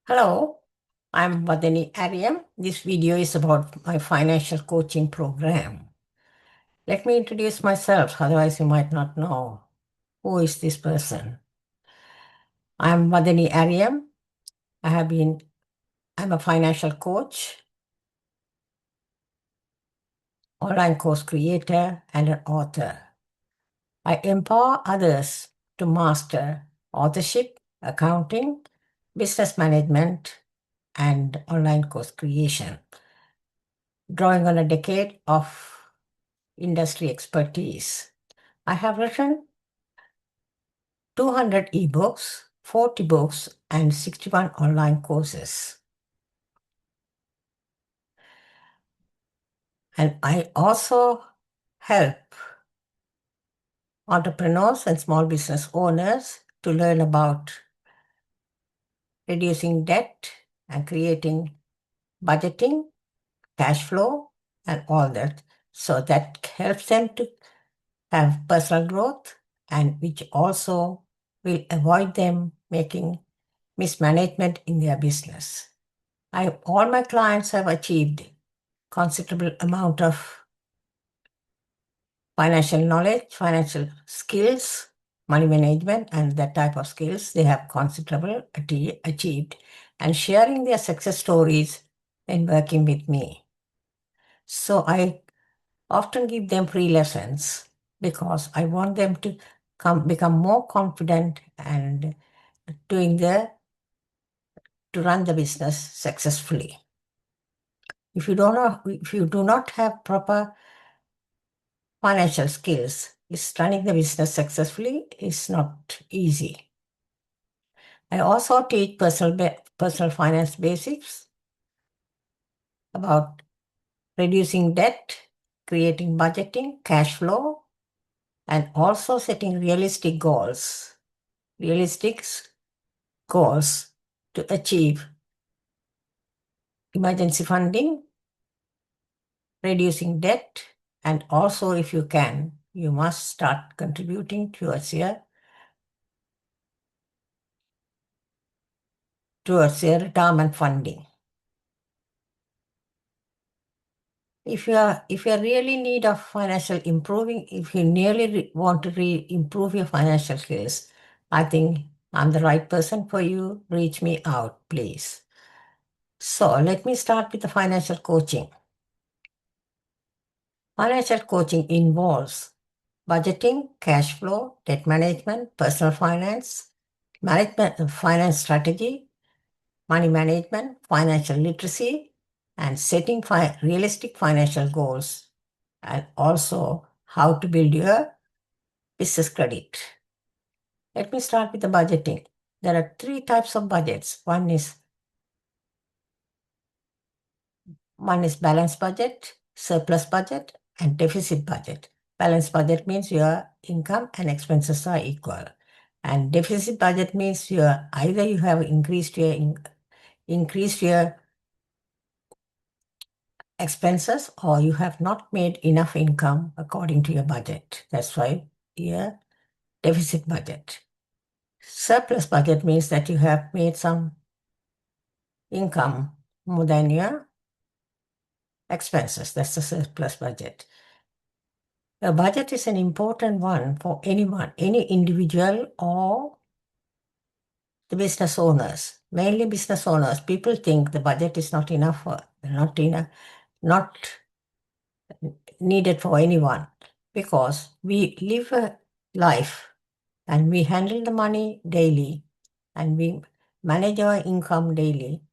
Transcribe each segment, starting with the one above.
Hello, I'm Vadani Aryam. This video is about my financial coaching program. Let me introduce myself, otherwise you might not know who is this person. I'm Vadani Aryam. I'm a financial coach, online course creator, and an author. I empower others to master authorship, accounting, business management, and online course creation, drawing on a decade of industry expertise. I have written 200 ebooks, 40 books, and 61 online courses. And I also help entrepreneurs and small business owners to learn about reducing debt and creating budgeting, cash flow, and all that. So that helps them to have personal growth, and which also will avoid them making mismanagement in their business. All my clients have achieved considerable amount of financial knowledge, financial skills, money management, and that type of skills they have considerable achieved, and sharing their success stories in working with me. So I often give them free lessons because I want them to become more confident and to run the business successfully. If you do not have proper financial skills, running the business successfully is not easy. I also teach personal finance basics about reducing debt, creating budgeting, cash flow, and also setting realistic goals to achieve emergency funding, reducing debt, and also, if you can, you must start contributing towards your retirement funding. If you're really in need of financial improving, if you really want to improve your financial skills, I think I'm the right person for you. Reach me out, please. So let me start with the financial coaching. Financial coaching involves budgeting, cash flow, debt management, personal finance, finance strategy, money management, financial literacy, and setting realistic financial goals, and also how to build your business credit. Let me start with the budgeting. There are three types of budgets. One is balanced budget, surplus budget, and deficit budget. Balanced budget means your income and expenses are equal. And deficit budget means either you have increased your expenses, or you have not made enough income according to your budget. That's why your deficit budget. Surplus budget means that you have made some income more than your expenses. That's the surplus budget. A budget is an important one for anyone, any individual or the business owners, mainly business owners. People think the budget is not enough not needed for anyone, because we live a life and we handle the money daily and we manage our income daily,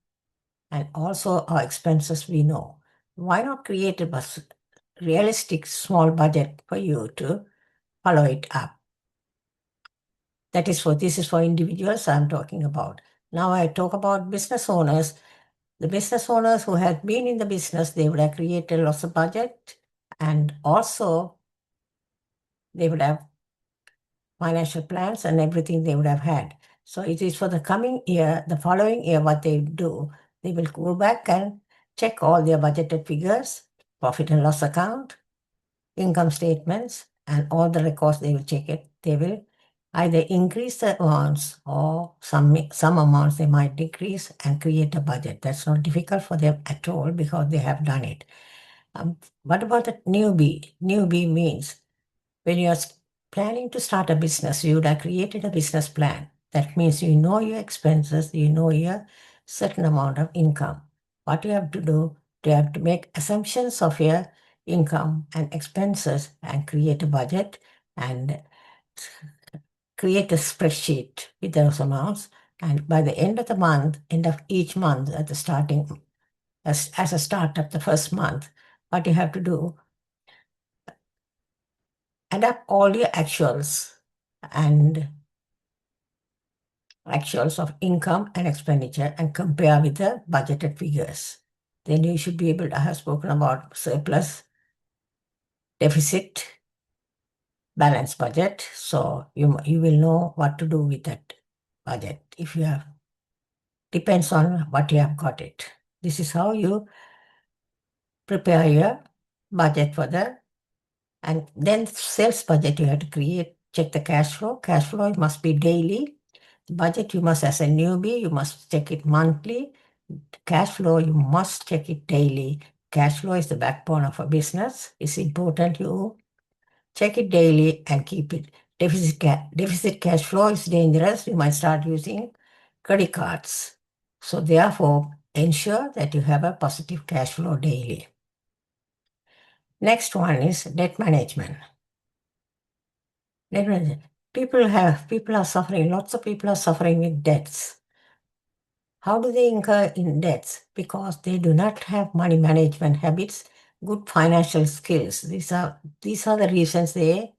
and also our expenses we know. Why not create a realistic small budget for you to follow it up? This is for individuals I'm talking about. Now I talk about business owners. The business owners who have been in the business, they would have created lots of budget, and also they would have financial plans and everything they would have had. So it is for the coming year, the following year, what they do, they will go back and check all their budgeted figures, profit and loss account, income statements, and all the records. They will check it. They will either increase the amounts or some amounts they might decrease and create a budget. That's not difficult for them at all because they have done it. What about the newbie? Newbie means when you're planning to start a business, you would have created a business plan. That means you know your expenses, you know your certain amount of income. What you have to do, you have to make assumptions of your income and expenses and create a budget and create a spreadsheet with those amounts. And by the end of the month, end of each month at the starting, as a startup, the first month, what you have to do, add up all your and actuals of income and expenditure and compare with the budgeted figures. Then you should be able to have spoken about surplus, deficit, balance budget. So you will know what to do with that budget if you have, depends on what you have got it. This is how you prepare your budget for the, and then sales budget you have to create, check the cash flow. Cash flow must be daily. Budget you must, as a newbie, you must check it monthly. Cash flow, you must check it daily. Cash flow is the backbone of a business. It's important you check it daily and keep it. Deficit cash flow is dangerous. You might start using credit cards. So therefore, ensure that you have a positive cash flow daily. Next one is debt management. Debt management. People are suffering, lots of people are suffering with debts. How do they incur in debts? Because they do not have money management habits, good financial skills. These are the reasons they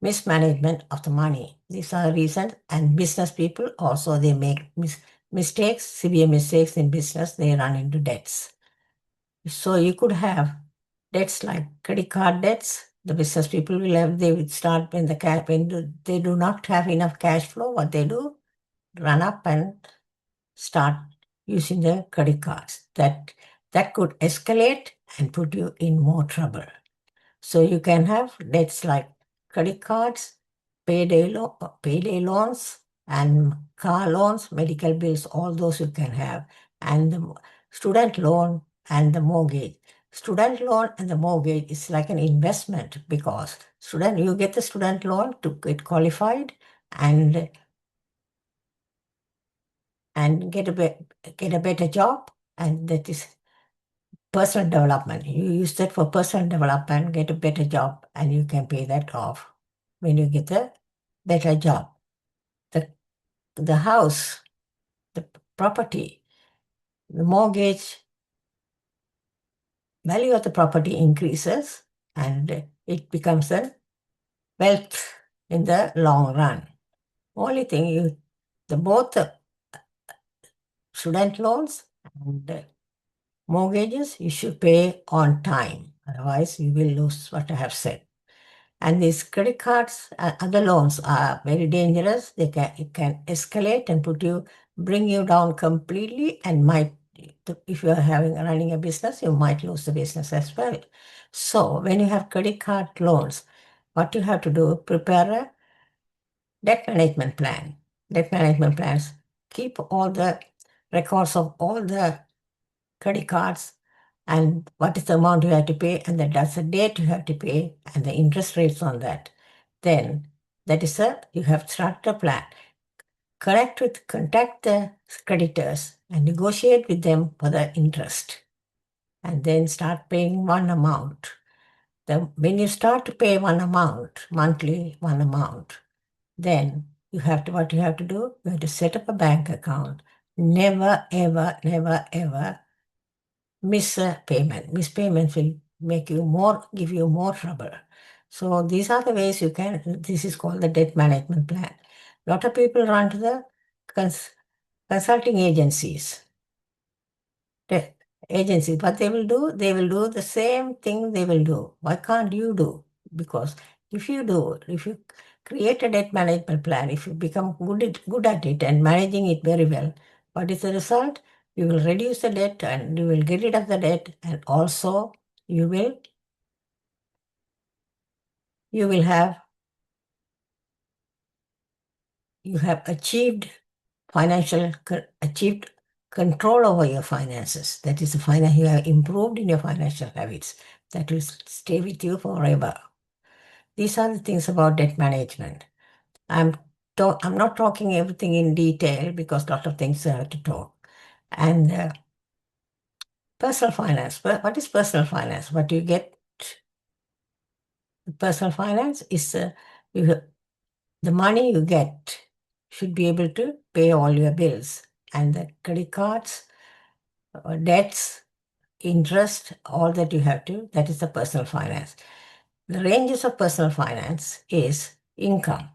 mismanagement of the money. These are the reasons, and business people also they make mistakes, severe mistakes in business. They run into debts. So you could have debts like credit card debts. The business people will have. They will start when they do not have enough cash flow. What they do, run up and start using the credit cards. That could escalate and put you in more trouble. So you can have debts like credit cards, payday loans, and car loans, medical bills, all those you can have, and the student loan and the mortgage. Student loan and the mortgage is like an investment because you get the student loan to get qualified and get a better job, and that is personal development. You use that for personal development, get a better job, and you can pay that off when you get a better job. The house, the property, the mortgage, value of the property increases and it becomes a wealth in the long run. Only thing both the student loans and mortgages you should pay on time. Otherwise, you will lose what I have said. And these credit cards and other loans are very dangerous. It can escalate and bring you down completely, and if you are running a business, you might lose the business as well. So when you have credit card loans, what you have to do, prepare a debt management plan. Debt management plans keep all the records of all the credit cards and what is the amount you have to pay, and that's the date you have to pay, and the interest rates on that. Then you have started a plan. Contact the creditors and negotiate with them for the interest, and then start paying one amount. When you start to pay one amount, monthly one amount, then what you have to do, you have to set up a bank account. Never, ever, never, ever miss a payment. Miss payments will give you more trouble. So these are the ways this is called the debt management plan. A lot of people run to the consulting agencies. What they will do the same thing they will do. Why can't you do? Because if you create a debt management plan, if you become good at it and managing it very well, what is the result? You will reduce the debt and you will get rid of the debt, and also you will have you have achieved control over your finances. That is, you have improved in your financial habits. That will stay with you forever. These are the things about debt management. I'm not talking everything in detail because a lot of things I have to talk. And personal finance. What is personal finance? What you get? Personal finance is you, the money you get should be able to pay all your bills, and the credit cards, debts, interest, all that you have to. That is the personal finance. The ranges of personal finance is income.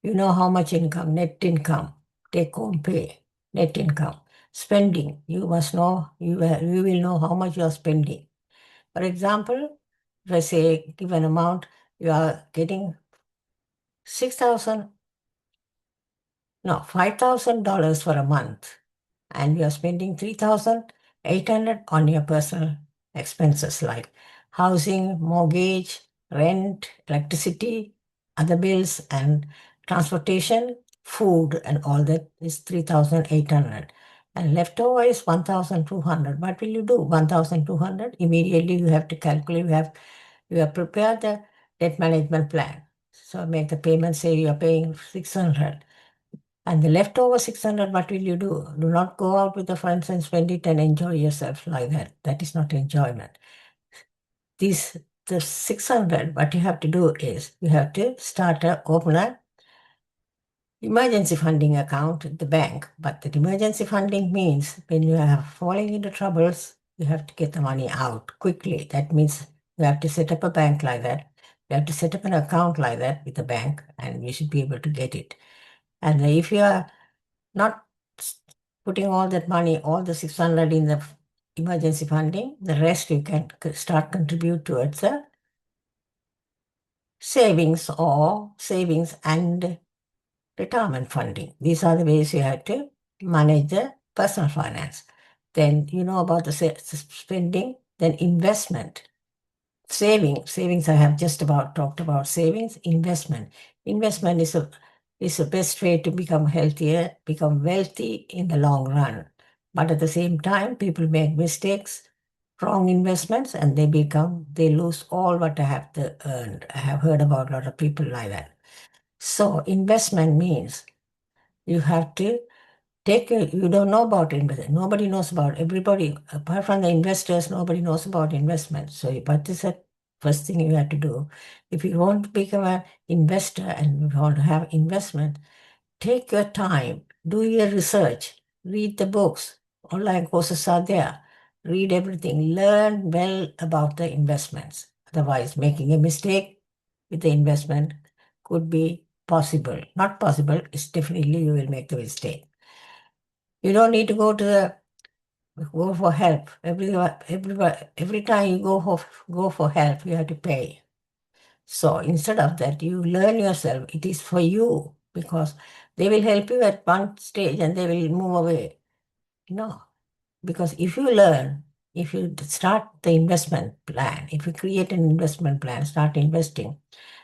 You know how much income, net income, take home pay, net income. Spending, you must know, you will know how much you are spending. For example, if I say give an amount, you are getting 6,000, no, $5,000 for a month, and you are spending 3,800 on your personal expenses like housing, mortgage, rent, electricity, other bills, and transportation, food, and all that is 3,800. And leftover is 1,200. What will you do? 1,200. Immediately you have to calculate. You have prepared the debt management plan. So make the payment, say you are paying 600. And the leftover 600, what will you do? Do not go out with the friends and spend it and enjoy yourself like that. That is not enjoyment. The 600, what you have to do is you have to open a emergency funding account at the bank. But the emergency funding means when you are falling into troubles, you have to get the money out quickly. That means you have to set up a bank like that. You have to set up an account like that with the bank, and you should be able to get it. And if you are not putting all that money, all the 600 in the emergency funding, the rest you can start contribute towards a savings and retirement funding. These are the ways you have to manage the personal finance. Then you know about the spending, then investment. Savings, I have just about talked about savings. Investment is the best way to become healthier, become wealthy in the long run. But at the same time, people make mistakes, wrong investments, and they lose all what I have earned. I have heard about a lot of people like that. So investment means you have to you don't know about investment. Nobody knows about everybody, apart from the investors, nobody knows about investment. So, but this is the first thing you have to do. If you want to become an investor and you want to have investment, take your time, do your research, read the books. Online courses are there. Read everything, learn well about the investments. Otherwise, making a mistake with the investment could be possible. Not possible, it's definitely you will make the mistake. You don't need to go for help. Every time you go for help, you have to pay. So instead of that, you learn yourself. It is for you because they will help you at one stage and they will move away. No, because if you start the investment plan, if you create an investment plan, start investing,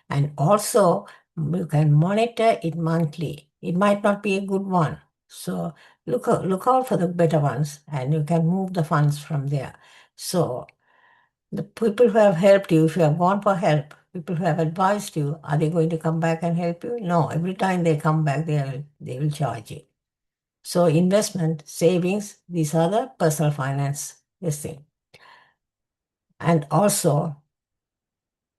and also you can monitor it monthly. It might not be a good one. So look out for the better ones and you can move the funds from there. So the people who have helped you, if you have gone for help, people who have advised you, are they going to come back and help you? No, every time they come back, they will charge you. So investment, savings, these are the personal finance, this thing. And also,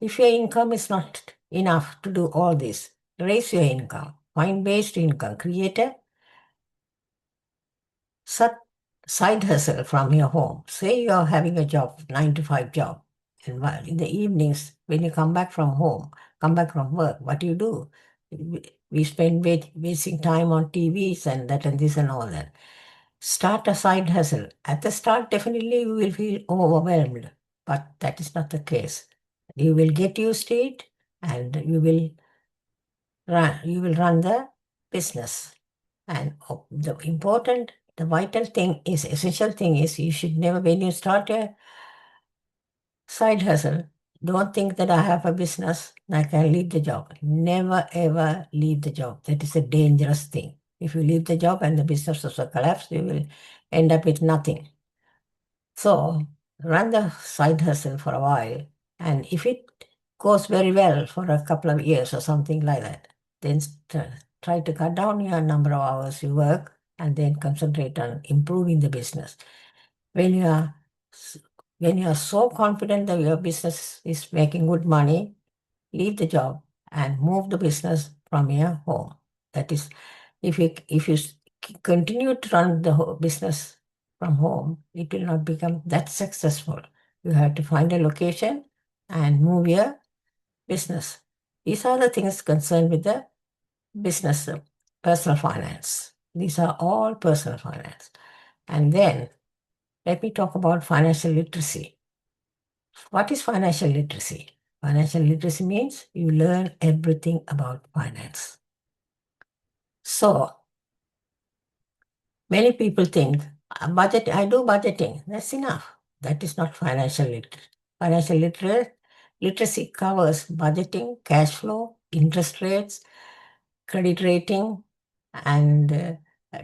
if your income is not enough to do all this, raise your income, find ways to income, create a side hustle from your home. Say you are having a job, 9 to 5 job, and in the evenings when you come back from work, what do you do? We spend wasting time on TVs and that and this and all that. Start a side hustle. At the start, definitely you will feel overwhelmed, but that is not the case. You will get used to it and you will run the business. And the essential thing is you should never, when you start a side hustle, Don't think that I have a business and I can leave the job. Never ever leave the job. That is a dangerous thing. If you leave the job and the business also collapse, you will end up with nothing. So run the side hustle for a while, and if it goes very well for a couple of years or something like that, then try to cut down your number of hours you work and then concentrate on improving the business. When you are when you are so confident that your business is making good money, leave the job and move the business from your home. That is, if you continue to run the business from home, it will not become that successful. You have to find a location and move your business. These are the things concerned with the business, personal finance. These are all personal finance. And then let me talk about financial literacy. What is financial literacy? Financial literacy means you learn everything about finance. So many people think, I do budgeting, that's enough. That is not financial literacy. Financial literacy covers budgeting, cash flow, interest rates, credit rating, and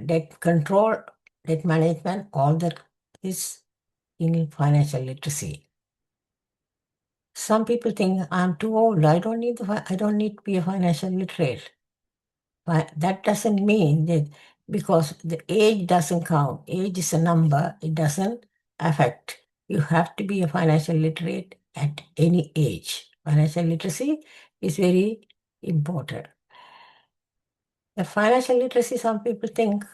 debt control, debt management. All that is in financial literacy. Some people think I'm too old. I don't need to be a financial literate. But that doesn't mean that, because the age doesn't count. Age is a number. It doesn't affect. You have to be a financial literate at any age. Financial literacy is very important. The financial literacy, some people think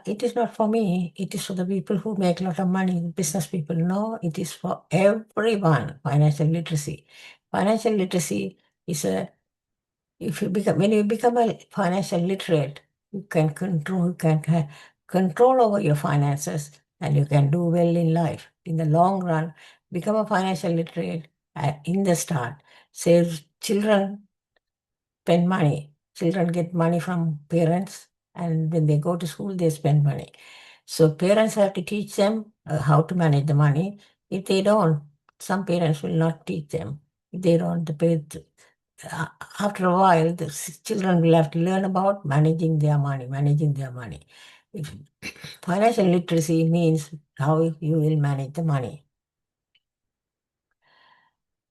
it is not for me. It is for the people who make a lot of money, business people. No, it is for everyone. Financial literacy. Financial literacy is when you become a financial literate, you can have control over your finances, and you can do well in life. In the long run, become a financial literate in the start. Saves children spend money. Children get money from parents, and when they go to school, they spend money. So parents have to teach them how to manage the money. If they don't, some parents will not teach them. If they don't, uh, after a while, the children will have to learn about managing their money, If- Financial literacy means how you will manage the money.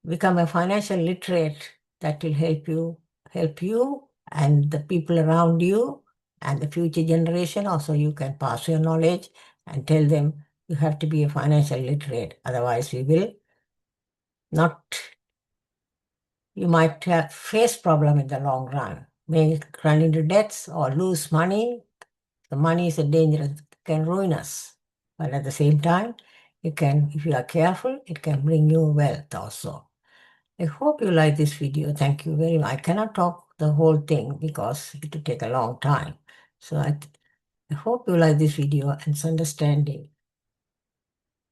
Become a financial literate. That will help you and the people around you and the future generation. Also, you can pass your knowledge and tell them you have to be a financial literate. Otherwise, we will not. You might face problem in the long run. May run into debts or lose money. The money is a dangerous, can ruin us. But at the same time, if you are careful, it can bring you wealth also. I hope you like this video. Thank you very much. I cannot talk the whole thing because it will take a long time. So I hope you like this video and its understanding.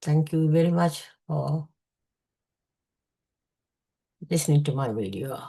Thank you very much for listening to my video.